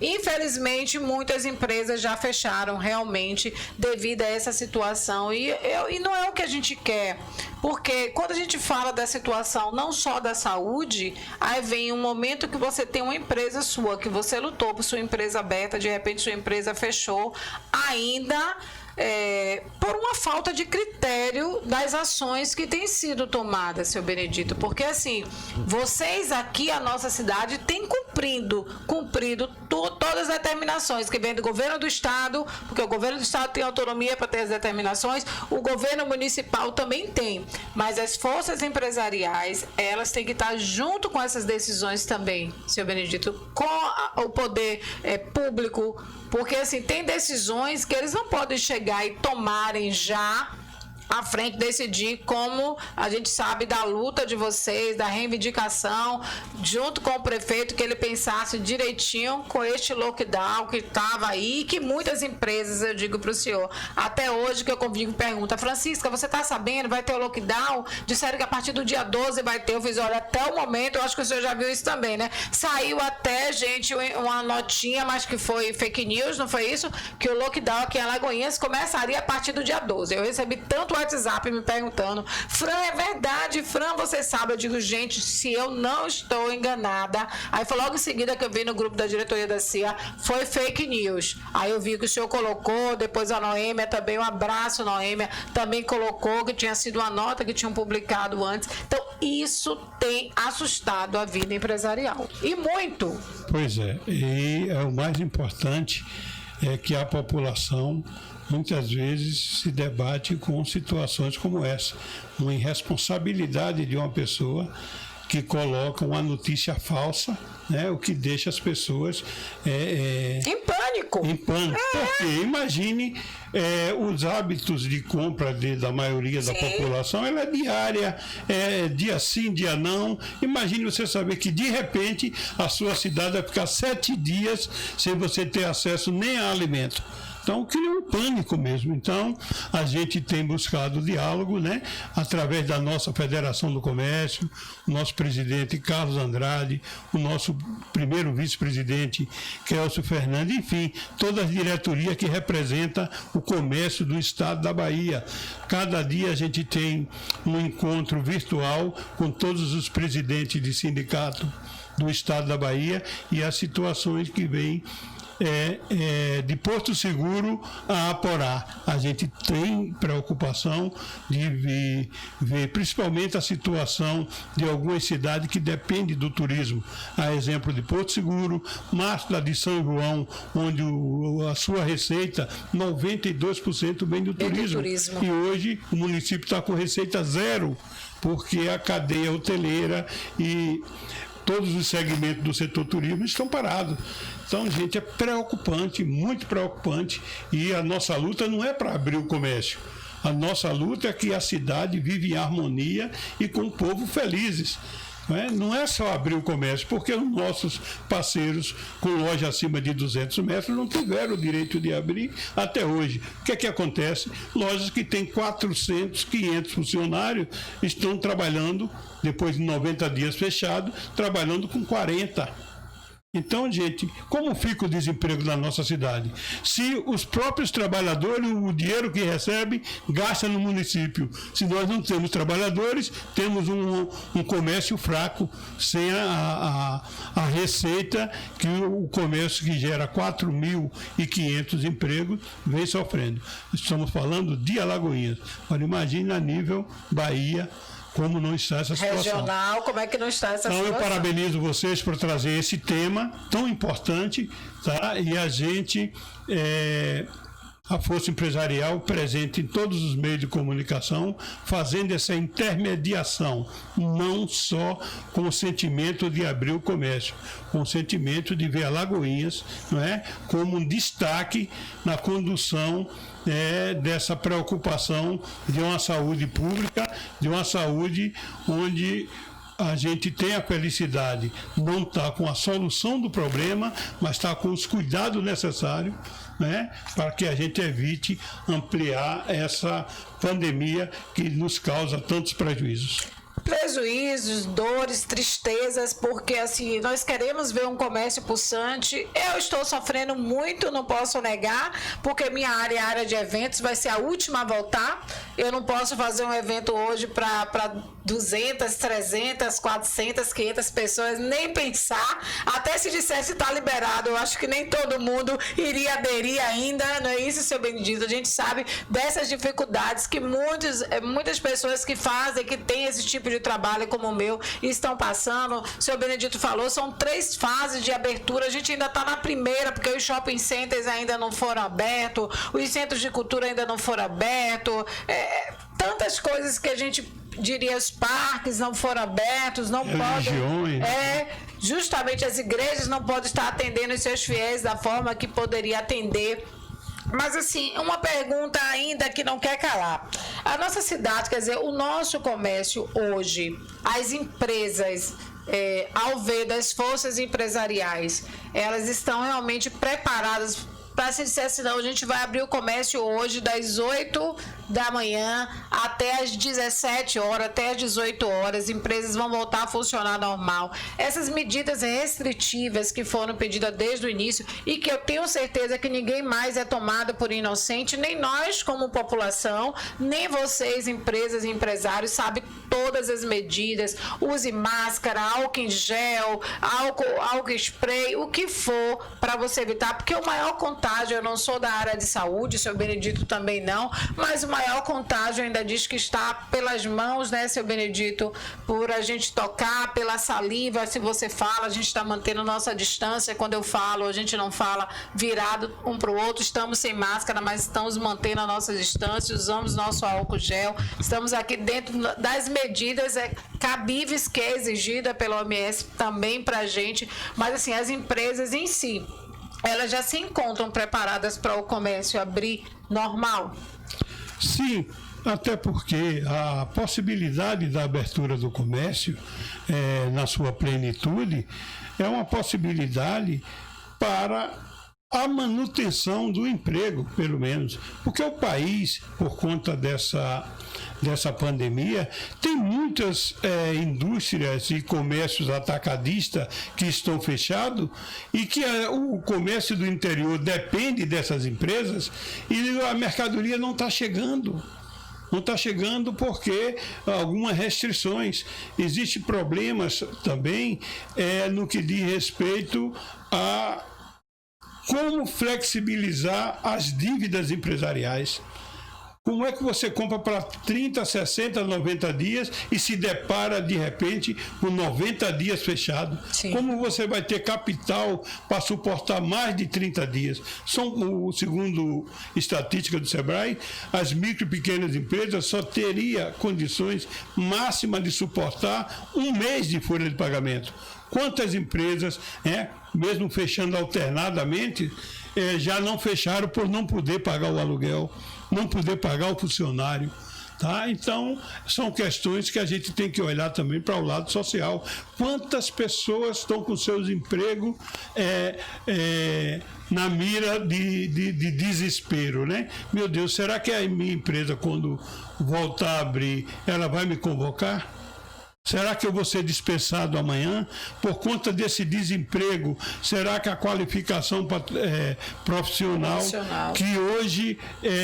infelizmente, muitas empresas já fecharam realmente devido a essa situação. E não é o que a gente quer, porque quando a gente fala da situação não só da saúde, aí vem um momento que você tem uma empresa sua, que você lutou por sua empresa aberta, de repente sua empresa fechou, ainda por uma falta de critério das ações que têm sido tomadas, seu Benedito, porque assim, vocês aqui, a nossa cidade, têm cumprido todas as determinações que vêm do governo do estado, porque o governo do estado tem autonomia para ter as determinações, o governo municipal também tem, mas as forças empresariais, elas têm que estar junto com essas decisões também, seu Benedito, com o poder público, porque assim, tem decisões que eles não podem chegar e tomarem já à frente, decidir, como a gente sabe da luta de vocês, da reivindicação, junto com o prefeito, que ele pensasse direitinho com este lockdown que estava aí, que muitas empresas, eu digo para o senhor, até hoje que eu convivo, pergunta, Francisca, você está sabendo, vai ter o lockdown? Disseram que a partir do dia 12 vai ter, eu fiz, olha, até o momento, eu acho que o senhor já viu isso também, né? Saiu até, gente, uma notinha, mas que foi fake news, não foi isso? Que o lockdown aqui em Alagoinhas começaria a partir do dia 12. Eu recebi tanto WhatsApp me perguntando, Fran, é verdade, Fran, você sabe? Eu digo, gente, se eu não estou enganada, aí foi logo em seguida que eu vi no grupo da diretoria da CIA, foi fake news. Aí eu vi que o senhor colocou, depois a Noêmia também, um abraço, Noêmia, também colocou que tinha sido uma nota que tinham publicado antes. Então, isso tem assustado a vida empresarial. E muito. Pois é, e o mais importante é que a população muitas vezes se debate com situações como essa, uma irresponsabilidade de uma pessoa que coloca uma notícia falsa, né, o que deixa as pessoas em pânico. Porque imagine os hábitos de compra da maioria da população, ela é diária, dia sim, dia não. Imagine você saber que de repente a sua cidade vai ficar 7 dias sem você ter acesso nem a alimento. Então, cria um pânico mesmo. Então, a gente tem buscado diálogo, né, através da nossa Federação do Comércio, o nosso presidente Carlos Andrade, o nosso primeiro vice-presidente Kelso Fernandes, enfim, toda a diretoria que representa o comércio do estado da Bahia. Cada dia a gente tem um encontro virtual com todos os presidentes de sindicato do estado da Bahia e as situações que vêm de Porto Seguro a Aporá. A gente tem preocupação de ver principalmente a situação de algumas cidades que dependem do turismo. A exemplo de Porto Seguro, Máscara de São João, onde a sua receita, 92% vem do turismo. E hoje o município está com receita zero, porque a cadeia hoteleira e todos os segmentos do setor turismo estão parados. Então, gente, é preocupante, muito preocupante, e a nossa luta não é para abrir o comércio. A nossa luta é que a cidade vive em harmonia e com o povo felizes. Não é só abrir o comércio, porque os nossos parceiros com loja acima de 200 metros não tiveram o direito de abrir até hoje. O que é que acontece? Lojas que têm 400, 500 funcionários estão trabalhando, depois de 90 dias fechado, trabalhando com 40. Então, gente, como fica o desemprego na nossa cidade? Se os próprios trabalhadores, o dinheiro que recebem, gasta no município. Se nós não temos trabalhadores, temos um comércio fraco, sem a receita que o comércio que gera 4.500 empregos vem sofrendo. Estamos falando de Alagoinhas. Agora, imagine a nível Bahia, como não está essa situação. Regional, como é que não está essa situação? Então, eu parabenizo vocês por trazer esse tema tão importante, tá? E a gente, a Força Empresarial, presente em todos os meios de comunicação, fazendo essa intermediação, não só com o sentimento de abrir o comércio, com o sentimento de ver Alagoinhas, não é, como um destaque na condução dessa preocupação de uma saúde pública, de uma saúde onde a gente tem a felicidade, não está com a solução do problema, mas está com os cuidados necessários, né, para que a gente evite ampliar essa pandemia que nos causa tantos prejuízos. Prejuízos, dores, tristezas, porque assim, nós queremos ver um comércio pulsante. Eu estou sofrendo muito, não posso negar, porque minha área, a área de eventos, vai ser a última a voltar. Eu não posso fazer um evento hoje para 200, 300, 400, 500 pessoas, nem pensar. Até se dissesse está liberado, eu acho que nem todo mundo iria aderir ainda, não é isso, seu Benedito? A gente sabe dessas dificuldades que muitas pessoas que fazem, que têm esse tipo de trabalho como o meu, estão passando. O senhor Benedito falou, são 3 fases de abertura, a gente ainda está na primeira, porque os shopping centers ainda não foram abertos, os centros de cultura ainda não foram abertos, tantas coisas que a gente diria, os parques não foram abertos, não podem. Justamente as igrejas não podem estar atendendo os seus fiéis da forma que poderia atender. Mas assim, uma pergunta ainda que não quer calar. A nossa cidade, quer dizer, o nosso comércio hoje, as empresas, ao ver das forças empresariais, elas estão realmente preparadas para se dizer assim, não, a gente vai abrir o comércio hoje das 8 da manhã até as 17 horas, até as 18 horas, empresas vão voltar a funcionar normal. Essas medidas restritivas que foram pedidas desde o início e que eu tenho certeza que ninguém mais é tomado por inocente, nem nós como população, nem vocês, empresas e empresários, sabem todas as medidas, use máscara, álcool em gel, álcool spray, o que for para você evitar, porque o maior contágio, eu não sou da área de saúde, o seu Benedito também não, mas o maior contágio ainda diz que está pelas mãos, né, seu Benedito, por a gente tocar, pela saliva, se você fala, a gente está mantendo nossa distância, quando eu falo, a gente não fala virado um para o outro, estamos sem máscara, mas estamos mantendo a nossa distância, usamos nosso álcool gel, estamos aqui dentro das medidas cabíveis que é exigida pela OMS também para a gente, mas assim, as empresas em si, elas já se encontram preparadas para o comércio abrir normal? Sim, até porque a possibilidade da abertura do comércio, na sua plenitude, é uma possibilidade para a manutenção do emprego, pelo menos. Porque o país, por conta dessa pandemia, tem muitas indústrias e comércios atacadistas que estão fechados e que o comércio do interior depende dessas empresas e a mercadoria não está chegando. Não está chegando porque algumas restrições. Existem problemas também no que diz respeito a como flexibilizar as dívidas empresariais. Como é que você compra para 30, 60, 90 dias e se depara, de repente, com 90 dias fechado? Sim. Como você vai ter capital para suportar mais de 30 dias? Segundo estatística do Sebrae, as micro e pequenas empresas só teriam condições máximas de suportar um mês de folha de pagamento. Quantas empresas, mesmo fechando alternadamente, já não fecharam por não poder pagar o aluguel, não poder pagar o funcionário, Tá? Então, são questões que a gente tem que olhar também para o lado social. Quantas pessoas estão com seus empregos na mira de desespero, né? Meu Deus, será que a minha empresa, quando voltar a abrir, ela vai me convocar? Será que eu vou ser dispensado amanhã? Por conta desse desemprego, será que a qualificação profissional, que hoje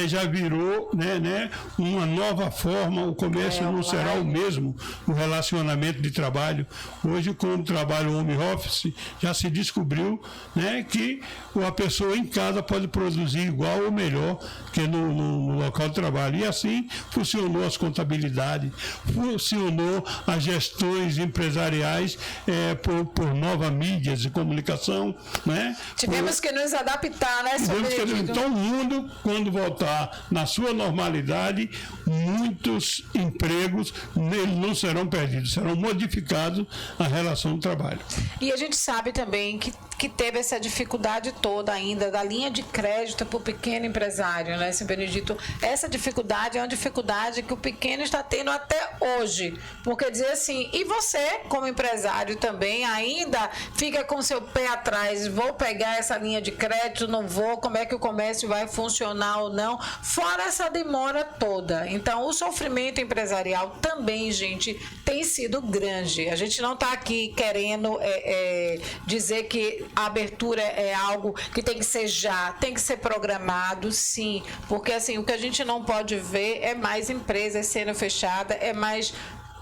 já virou né, uma nova forma, o comércio não será o mesmo, o relacionamento de trabalho. Hoje, com o trabalho home office, já se descobriu, né, que a pessoa em casa pode produzir igual ou melhor que no local de trabalho. E assim funcionou as contabilidades, funcionou a gestões empresariais por novas mídias de comunicação, né? Tivemos que nos adaptar, né, senhor Benedito? Então, o mundo, quando voltar na sua normalidade, muitos empregos não serão perdidos, serão modificados a relação do trabalho. E a gente sabe também que teve essa dificuldade toda ainda da linha de crédito para o pequeno empresário, né, senhor Benedito? Essa dificuldade é uma dificuldade que o pequeno está tendo até hoje, porque dizer assim, e você como empresário também ainda fica com seu pé atrás, vou pegar essa linha de crédito, não vou, como é que o comércio vai funcionar ou não, fora essa demora toda. Então o sofrimento empresarial também, gente, tem sido grande. A gente não está aqui querendo dizer que a abertura é algo que tem que ser já, tem que ser programado, sim, porque assim, o que a gente não pode ver é mais empresas sendo fechadas, é mais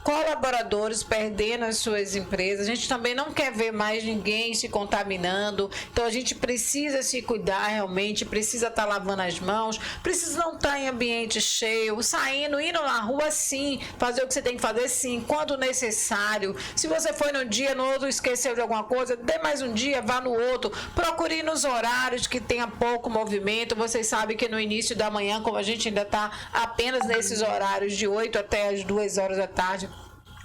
colaboradores perdendo as suas empresas. A gente também não quer ver mais ninguém se contaminando, então a gente precisa se cuidar realmente, precisa estar lavando as mãos, precisa não estar em ambiente cheio, saindo, indo na rua sim, fazer o que você tem que fazer sim, quando necessário. Se você foi num dia, no outro esqueceu de alguma coisa, dê mais um dia, vá no outro, procure ir nos horários que tenha pouco movimento. Vocês sabem que no início da manhã, como a gente ainda está apenas nesses horários de 8 até as 2 horas da tarde,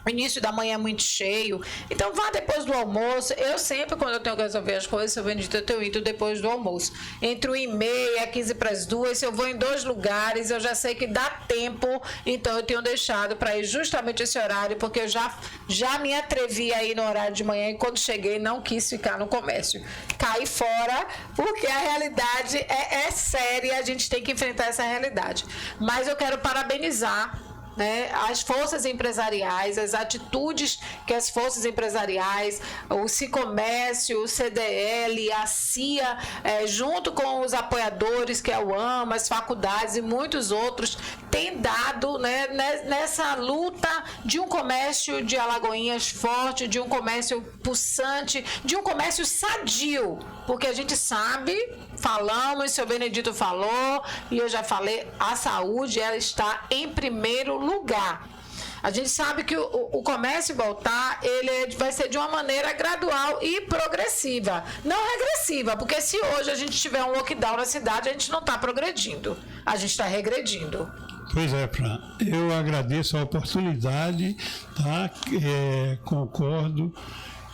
o início da manhã é muito cheio, então vá depois do almoço. Eu sempre, quando eu tenho que resolver as coisas, seu Benedito, eu tenho ido depois do almoço, entre 1h30 e 15 para as 2. Se eu vou em 2 lugares, eu já sei que dá tempo, então eu tenho deixado para ir justamente esse horário, porque eu já me atrevi a ir no horário de manhã, e quando cheguei não quis ficar no comércio, caí fora, porque a realidade é séria, a gente tem que enfrentar essa realidade. Mas eu quero parabenizar, né, as forças empresariais, as atitudes que as forças empresariais, o Sicomércio, o CDL, a CIA, junto com os apoiadores, que é o AMA, as faculdades e muitos outros, têm dado, né, nessa luta de um comércio de Alagoinhas forte, de um comércio pulsante, de um comércio sadio, porque a gente sabe, falamos, o senhor Benedito falou, e eu já falei, a saúde, ela está em primeiro lugar. A gente sabe que o comércio voltar, ele vai ser de uma maneira gradual e progressiva, não regressiva, porque se hoje a gente tiver um lockdown na cidade, a gente não está progredindo, a gente está regredindo. Pois é, Fran, eu agradeço a oportunidade, tá? Concordo.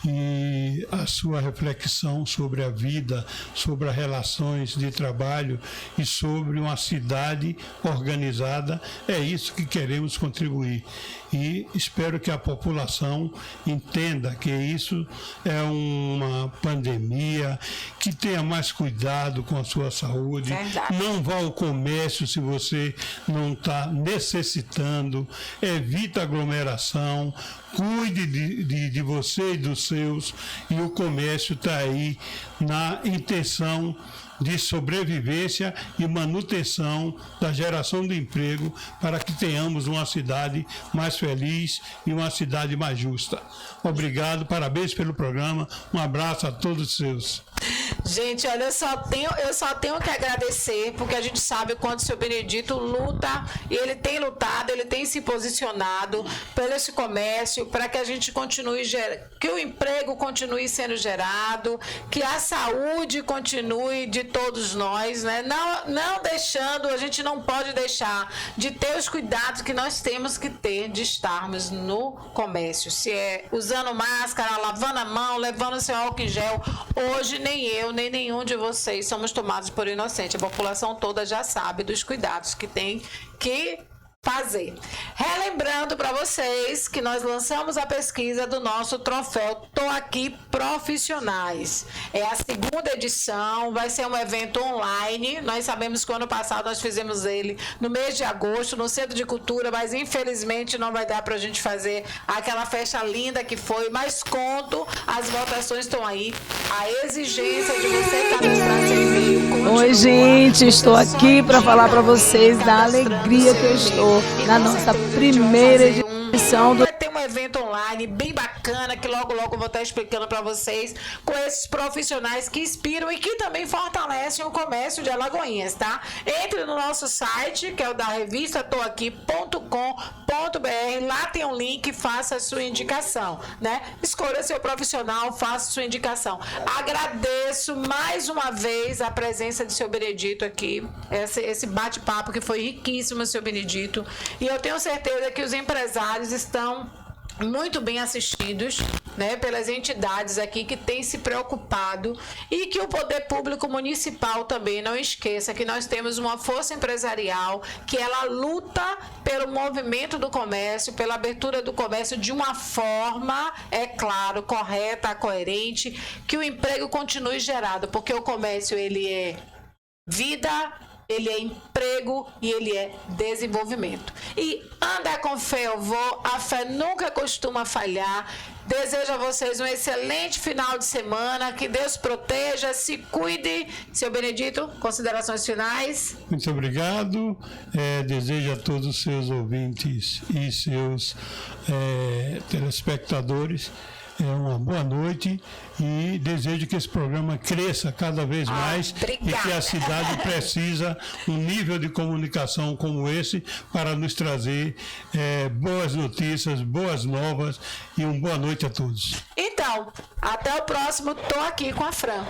E a sua reflexão sobre a vida, sobre as relações de trabalho e sobre uma cidade organizada, é isso que queremos contribuir. E espero que a população entenda que isso é uma pandemia, que tenha mais cuidado com a sua saúde. Verdade. Não vá ao comércio se você não está necessitando, evita aglomeração, cuide de você e dos seus, e o comércio está aí na intenção de sobrevivência e manutenção da geração de emprego, para que tenhamos uma cidade mais feliz e uma cidade mais justa. Obrigado, parabéns pelo programa, um abraço a todos os seus. Gente, olha, eu só tenho que agradecer, porque a gente sabe o quanto o senhor Benedito luta, e ele tem lutado, ele tem se posicionado pelo esse comércio, para que a gente continue, que o emprego continue sendo gerado, que a saúde continue de todos nós, né? Não deixando, a gente não pode deixar de ter os cuidados que nós temos que ter de estarmos no comércio, se é usando máscara, lavando a mão, levando seu álcool em gel. Hoje nem eu, nem nenhum de vocês somos tomados por inocente. A população toda já sabe dos cuidados que tem que fazer. Relembrando para vocês que nós lançamos a pesquisa do nosso troféu Tô Aqui Profissionais. É a segunda edição, vai ser um evento online. Nós sabemos que o ano passado nós fizemos ele no mês de agosto, no Centro de Cultura, mas infelizmente não vai dar para a gente fazer aquela festa linda que foi, mas conto, as votações estão aí. A exigência de você cadastrar seu e-mail continua. Oi, gente, estou aqui para falar para vocês da alegria que eu estou na nossa primeira edição do... Vai ter um evento online bem bacana que logo eu vou estar explicando para vocês, com esses profissionais que inspiram e que também fortalecem o comércio de Alagoinhas, tá? Entre no nosso site, que é o da revista toaqui.com.br, lá tem um link, faça a sua indicação, né? Escolha seu profissional, faça sua indicação. Agradeço mais uma vez a presença de seu Benedito aqui, esse bate-papo que foi riquíssimo, seu Benedito, e eu tenho certeza que os empresários estão muito bem assistidos, né, pelas entidades aqui que têm se preocupado, e que o poder público municipal também não esqueça que nós temos uma força empresarial que ela luta pelo movimento do comércio, pela abertura do comércio de uma forma, é claro, correta, coerente, que o emprego continue gerado, porque o comércio ele é vida, ele é emprego e ele é desenvolvimento. E anda com fé, eu vou, a fé nunca costuma falhar. Desejo a vocês um excelente final de semana, que Deus proteja, se cuide. Seu Benedito, considerações finais? Muito obrigado. Desejo a todos os seus ouvintes e seus telespectadores uma boa noite e desejo que esse programa cresça cada vez mais e que a cidade precisa um nível de comunicação como esse para nos trazer boas notícias, boas novas e uma boa noite a todos. Então, até o próximo. Tô aqui com a Fran.